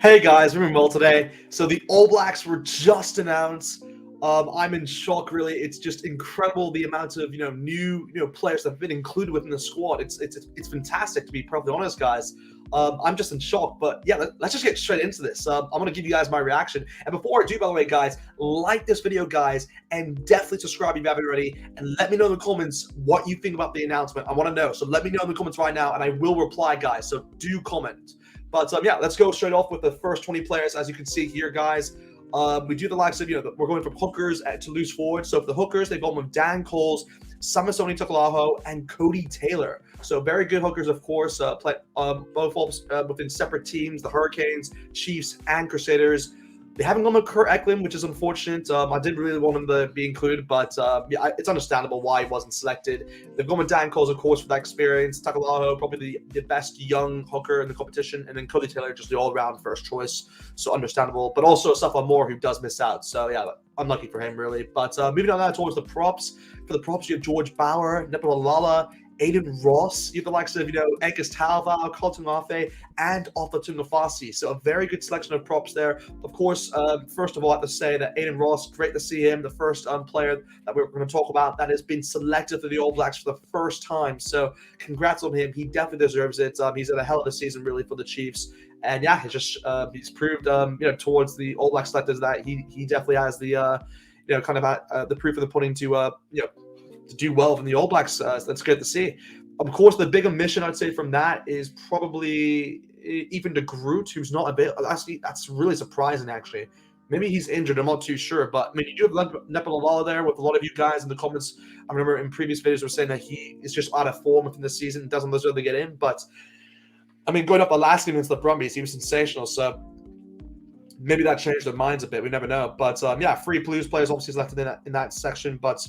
Hey guys, we're doing well today. So the All Blacks were just announced. I'm in shock, really. It's just incredible the amount of new players that have been included within the squad. It's fantastic, to be perfectly honest, guys. I'm just in shock, but yeah, let's just get straight into this. I'm gonna give you guys my reaction. And before I do, by the way, guys, like this video, guys, and definitely subscribe if you haven't already. And let me know in the comments what you think about the announcement. I want to know. So let me know in the comments right now, and I will reply, guys. So do comment. But yeah, let's go straight off with the first 20 players. As you can see here, guys, we do the likes of, we're going from hookers to loose forwards. So for the hookers, they've gone with Dan Coles, Samasoni Takalaho, and Cody Taylor. So very good hookers, of course, play both within separate teams, the Hurricanes, Chiefs, and Crusaders. They haven't gone with Kurt Eklund, which is unfortunate. I did really want him to be included, but yeah, it's understandable why he wasn't selected. They've gone with Dan Coles, of course, for that experience. Takalaho, probably the best young hooker in the competition, and then Cody Taylor, just the all-round first choice, so understandable. But also Safa Moore, who does miss out, so yeah, unlucky for him, really. But moving on now towards the props. For the props, you have George Bauer, Nepalala, Aiden Ross, you have the likes of, Angus Talvao, Colton Mafe, and Arthur Tungafasi. So a very good selection of props there. Of course, first of all, I have to say that Aiden Ross, great to see him, the first player that we're going to talk about that has been selected for the All Blacks for the first time. So congrats on him. He definitely deserves it. He's had a hell of a season, really, for the Chiefs. And yeah, he's proved, towards the All Black selectors that he definitely has the, the proof of the pudding to do well in the All Blacks. That's good to see. Of course, the big omission I'd say from that is probably even De Groot, who's not available. That's really surprising, actually. Maybe he's injured. I'm not too sure. But I mean, you do have Nepalala there with a lot of you guys in the comments. I remember in previous videos were saying that he is just out of form within the season and doesn't deserve to get in. But I mean, going up the last game against the Brumbies, he was sensational. So maybe that changed their minds a bit. We never know. But yeah, free Blues players obviously selected in that section. But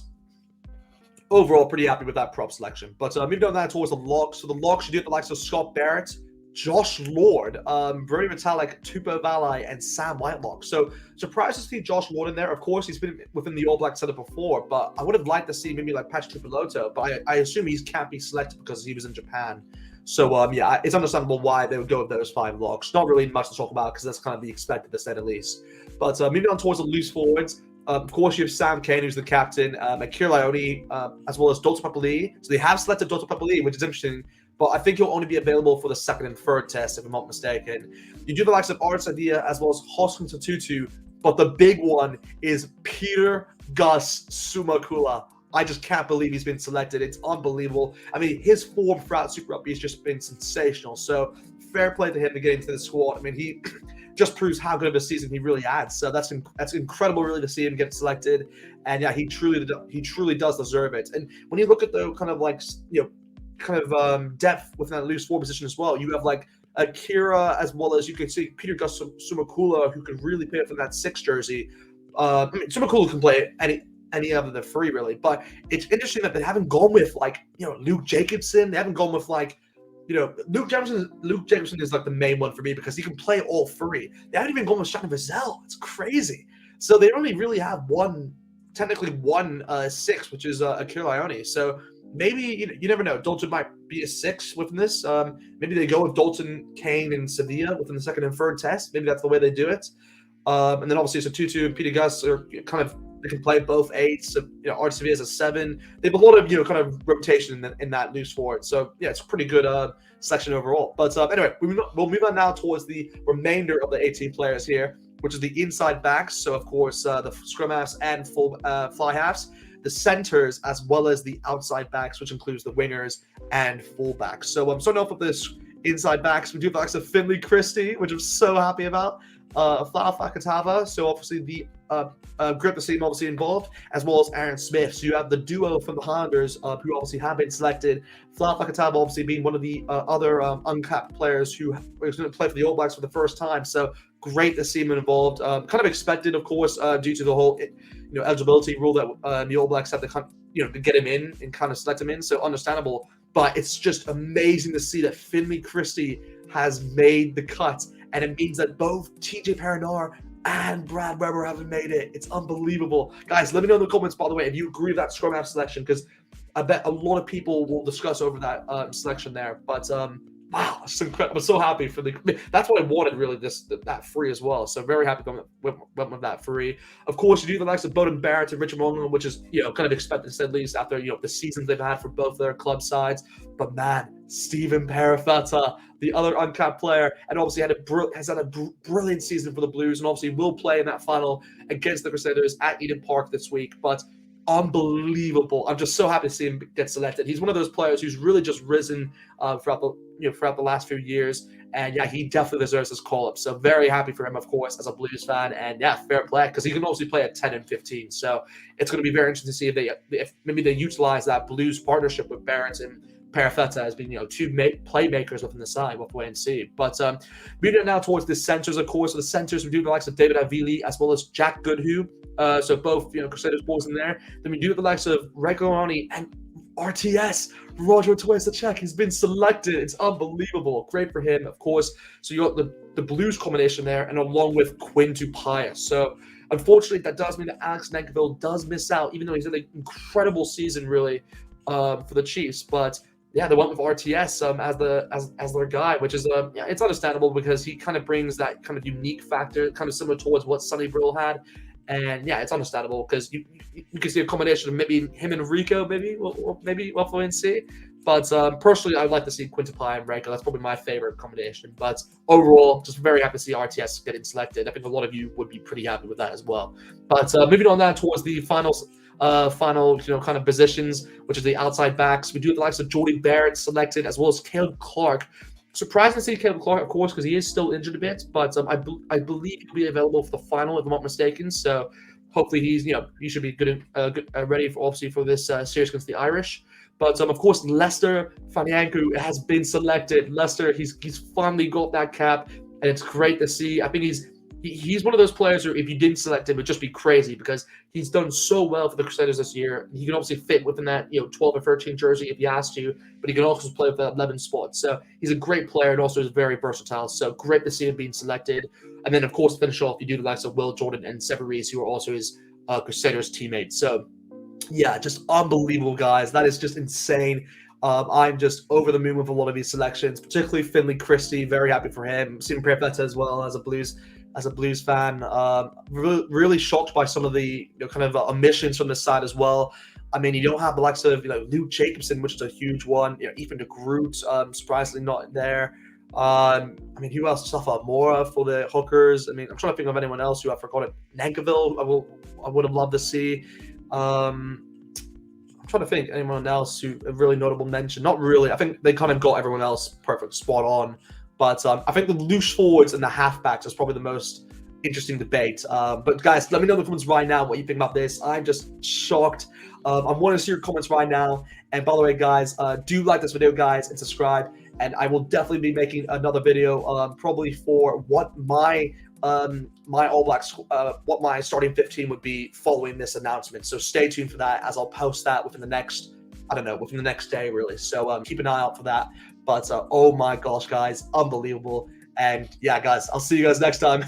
overall, pretty happy with that prop selection. But moving on that towards the locks. So the locks, you do have the likes of Scott Barrett, Josh Lord, Bernie Vitalik, Tupou Valai, and Sam Whitelock. So surprised to see Josh Lord in there. Of course, he's been within the All Black setup before, but I would have liked to see maybe like Patrick Tupiloto, but I assume he can't be selected because he was in Japan. So yeah, it's understandable why they would go with those 5 locks. Not really much to talk about because that's kind of the expected to say the least. But moving on towards the loose forwards. Of course, you have Sam Kane, who's the captain, Akira Ione, as well as Dalton Papali'i. So they have selected Dalton Papali'i, which is interesting, but I think he'll only be available for the second and third test, if I'm not mistaken. You do the likes of Art Sadia as well as Hoskins Tutu, but the big one is Peter Gus Sumakula. I just can't believe he's been selected. It's unbelievable. I mean, his form throughout Super Rugby has just been sensational. So fair play to him to get into the squad. I mean, he just proves how good of a season he really had. So that's incredible, really, to see him get selected. And yeah, he truly does deserve it. And when you look at the kind of like depth within that loose forward position as well, you have like Akira as well as you can see Peter Gus Sumakula, who could really play it from that 6 jersey. I mean, Sumakula can play any of the 3 really, but it's interesting that they haven't gone with like Luke Jacobson. They haven't gone with like Luke Jacobson is like the main one for me because he can play all 3. They haven't even gone with Shannon Vazel. It's crazy. So they only really have technically one 6, which is Akira Ione. So maybe you never know. Dalton might be a 6 within this. Maybe they go with Dalton, Kane, and Sevilla within the second and third test. Maybe that's the way they do it. And then obviously, so Tutu and Peter Gus are kind of, they can play both 8s. So Art Sevilla is a 7. They have a lot of kind of rotation in that loose forward. So yeah, it's a pretty good selection overall. But anyway, we'll move on now towards the remainder of the 18 players here, which is the inside backs. So of course, the scrum-halves and fly halves, the centers, as well as the outside backs, which includes the wingers and fullbacks. So I'm starting off with this inside backs. We do have the likes of Finley Christie, which I'm so happy about. Fakatava, so obviously the grip the team obviously involved, as well as Aaron Smith. So you have the duo from the Highlanders who obviously have been selected. Fakatava obviously being one of the other uncapped players who is going to play for the All Blacks for the first time. So great to see him involved. Kind of expected, of course, due to the whole eligibility rule that the All Blacks have to to get him in and kind of select him in. So understandable, but it's just amazing to see that Finley Christie has made the cut. And it means that both TJ Perinar and Brad Weber haven't made it. It's unbelievable. Guys, let me know in the comments, by the way, if you agree with that scrum-half selection, because I bet a lot of people will discuss over that selection there. But Wow, it's incredible. I'm so happy for that's what I wanted really, that free as well. So very happy went with that free. Of course, you do the likes of Bowden Barrett and Richard Mullen, which is kind of expected at least after the seasons they've had for both their club sides. But man, Stephen Perifetta, the other uncapped player, and obviously has had a brilliant season for the Blues, and obviously will play in that final against the Crusaders at Eden Park this week. But unbelievable! I'm just so happy to see him get selected. He's one of those players who's really just risen throughout the last few years, and yeah, he definitely deserves this call up. So very happy for him, of course, as a Blues fan, and yeah, fair play, because he can obviously play at 10 and 15. So it's going to be very interesting to see if maybe they utilize that Blues partnership with Barrett and Perifetta as being two playmakers within the side. We'll wait and see. But moving now towards the centers, of course. So the centers, we do the likes of David Avili as well as Jack Goodhue. So both Crusaders boys in there. Then we do the likes of Regularoni and RTS, Roger Tuivasa-Sheck. He's been selected. It's unbelievable. Great for him, of course. So you got the Blues combination there, and along with Quinn Tupaia. So unfortunately, that does mean that Alex Nankivell does miss out, even though he's had an incredible season, really, for the Chiefs. But yeah, they went with RTS as their guy, which is it's understandable because he kind of brings that kind of unique factor, kind of similar towards what Sonny Brill had. And yeah, it's understandable because you can see a combination of maybe him and Rico, maybe we'll wait and see. But personally, I'd like to see Quintupai and Rico. That's probably my favorite combination. But overall, just very happy to see RTS getting selected. I think a lot of you would be pretty happy with that as well. But moving on now towards the final kind of positions, which is the outside backs. We do have the likes of Jordy Barrett selected, as well as Caleb Clark. Surprised to see Caleb Clark, of course, because he is still injured a bit, but I believe he'll be available for the final, if I'm not mistaken. So hopefully he should be good ready for this series against the Irish. But of course, Lester Fanianku has been selected. Lester, he's finally got that cap, and it's great to see. I think he's one of those players who, if you didn't select him, it would just be crazy because he's done so well for the Crusaders this year. He can obviously fit within that 12 or 13 jersey if he has to, but he can also play with that 11 spot. So he's a great player and also is very versatile. So great to see him being selected. And then, of course, finish off, you do the likes of Will Jordan and Severies, who are also his Crusaders teammates. So yeah, just unbelievable, guys. That is just insane. I'm just over the moon with a lot of these selections, particularly Finley Christie. Very happy for him. Seeing Perifetta as well as a Blues fan. Really shocked by some of the kind of omissions from this side as well. I mean, you don't have the likes of Luke Jacobson, which is a huge one. Ethan de Groot, surprisingly not there. I mean, who else? Safa Mora for the hookers. I mean, I'm trying to think of anyone else who I've forgotten. Nankivell, I would have loved to see. I'm trying to think anyone else who a really notable mention. Not really. I think they kind of got everyone else perfect, spot on. But I think the loose forwards and the halfbacks is probably the most interesting debate. But guys, let me know in the comments right now what you think about this. I'm just shocked. I want to see your comments right now. And by the way, guys, do like this video, guys, and subscribe. And I will definitely be making another video, probably for what my AllBlacks, what my starting 15 would be following this announcement. So stay tuned for that, as I'll post that within the next day, really. So keep an eye out for that. But oh my gosh, guys, unbelievable. And yeah, guys, I'll see you guys next time.